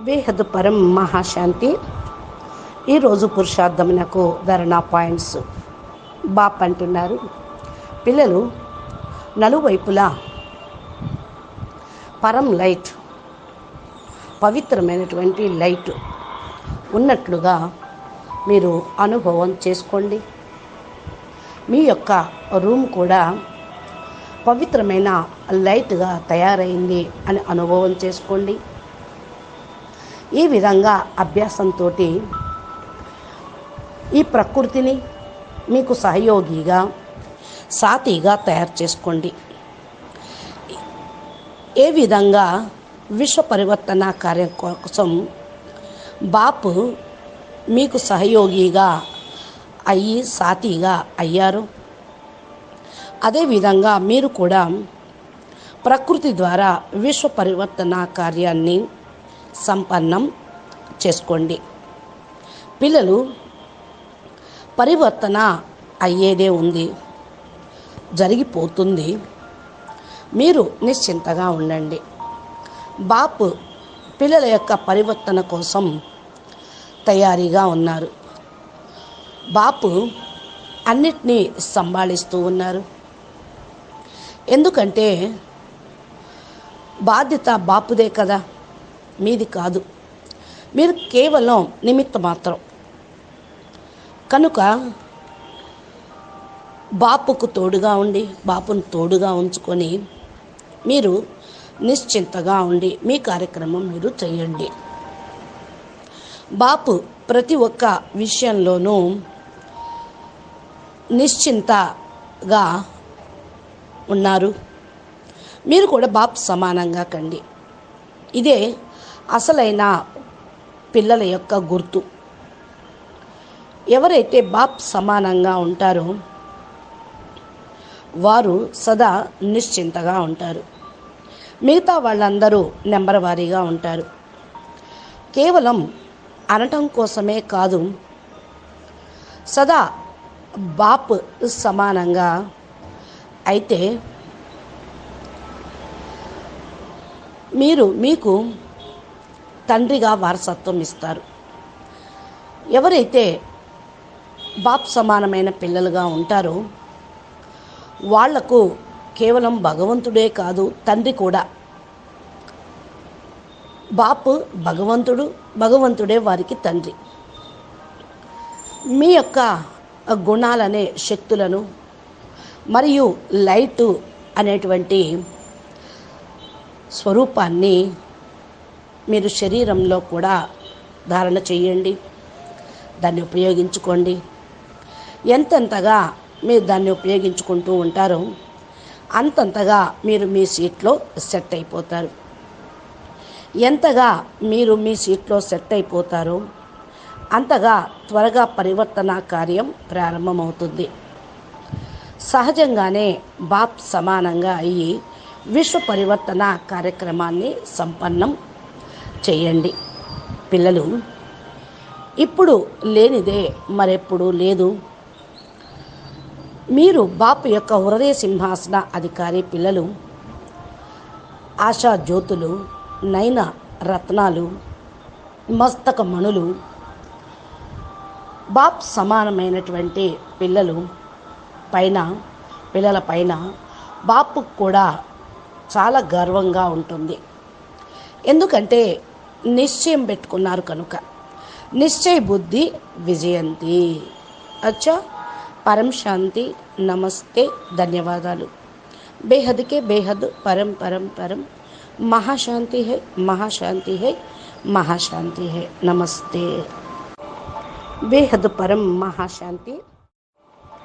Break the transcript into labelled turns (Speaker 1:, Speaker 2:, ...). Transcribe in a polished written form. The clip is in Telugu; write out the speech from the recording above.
Speaker 1: బేహద్ పరం మహాశాంతి. ఈరోజు పురుషార్థమునకు ధరణా పాయింట్స్ బాప్ అంటున్నారు. పిల్లలు నలువైపులా పరం లైట్, పవిత్రమైనటువంటి లైట్ ఉన్నట్లుగా మీరు అనుభవం చేసుకోండి. మీ యొక్క రూమ్ కూడా పవిత్రమైన లైట్గా తయారైంది అని అనుభవం చేసుకోండి. ఈ విధంగా అభ్యాసంతో ఈ ప్రకృతిని మీకు సహయోగిగా, సాతిగా తయారు చేసుకోండి. ఏ విధంగా విశ్వ పరివర్తన కార్యం కోసం బాపు మీకు సహయోగిగా అయ్యి సాతిగా అయ్యారు, అదేవిధంగా మీరు కూడా ప్రకృతి ద్వారా విశ్వ పరివర్తన కార్యాన్ని సంపన్నం చేసుకోండి. పిల్లలు పరివర్తన అయ్యేదే ఉంది, జరిగిపోతుంది. మీరు నిశ్చింతగా ఉండండి. బాపు పిల్లల యొక్క పరివర్తన కోసం తయారీగా ఉన్నారు. బాపు అన్నిటినీ సంభాళిస్తూ ఉన్నారు. ఎందుకంటే బాధ్యత బాపుదే కదా, మీది కాదు. మీరు కేవలం నిమిత్త మాత్రం. కనుక బాపుకు తోడుగా ఉండి, బాపును తోడుగా ఉంచుకొని మీరు నిశ్చింతగా ఉండి మీ కార్యక్రమం మీరు చేయండి. బాపు ప్రతి ఒక్క విషయంలోనూ నిశ్చింతగా ఉన్నారు. మీరు కూడా బాపు సమానంగా కండి. ఇదే అసలైన పిల్లల యొక్క గుర్తు. ఎవరైతే బాప్ సమానంగా ఉంటారో వారు సదా నిశ్చింతగా ఉంటారు. మిగతా వాళ్ళందరూ నెంబర్ వారీగా ఉంటారు. కేవలం అనటం కోసమే కాదు, సదా బాప్ సమానంగా అయితే మీకు తండ్రిగా వారసత్వం ఇస్తారు. ఎవరైతే బాప్ సమానమైన పిల్లలుగా ఉంటారో వాళ్లకు కేవలం భగవంతుడే కాదు, తండ్రి కూడా. బాపు భగవంతుడు, భగవంతుడే వారికి తండ్రి. మీ యొక్క గుణాలనే శక్తులను మరియు లైటు అనేటువంటి స్వరూపాన్ని మీరు శరీరంలో కూడా ధారణ చేయండి. దాన్ని ఉపయోగించుకోండి. ఎంతెంతగా మీరు దాన్ని ఉపయోగించుకుంటూ ఉంటారో అంతంతగా మీరు మీ సీట్లో సెట్ అయిపోతారు. ఎంతగా మీరు మీ సీట్లో సెట్ అయిపోతారో అంతగా త్వరగా పరివర్తన కార్యం ప్రారంభమవుతుంది. సహజంగానే బాప్ సమానంగా అయ్యి విశ్వ పరివర్తన కార్యక్రమాన్ని సంపన్నం చేయండి. పిల్లలు ఇప్పుడు లేనిదే మరెప్పుడు లేదు. మీరు బాపు యొక్క హృదయ సింహాసన అధికారి పిల్లలు. ఆశా జ్యోతులు, నయన రత్నాలు, మస్తక మణులు, బాప్ సమానమైనటువంటి పిల్లల పైన బాపు కూడా చాలా గర్వంగా ఉంటుంది. ఎందుకంటే నిశ్చయం పెట్టుకున్నారు కనుక. నిశ్చయ బుద్ధి విజయంతి. అచ్చా, పరం శాంతి. నమస్తే, ధన్యవాదాలు. బేహద్కే బేహద్ పరం పరం పరం. మహాశాంతి హై, మహాశాంతి హై, మహాశాంతి హై. నమస్తే. బేహద్ పరం మహాశాంతి.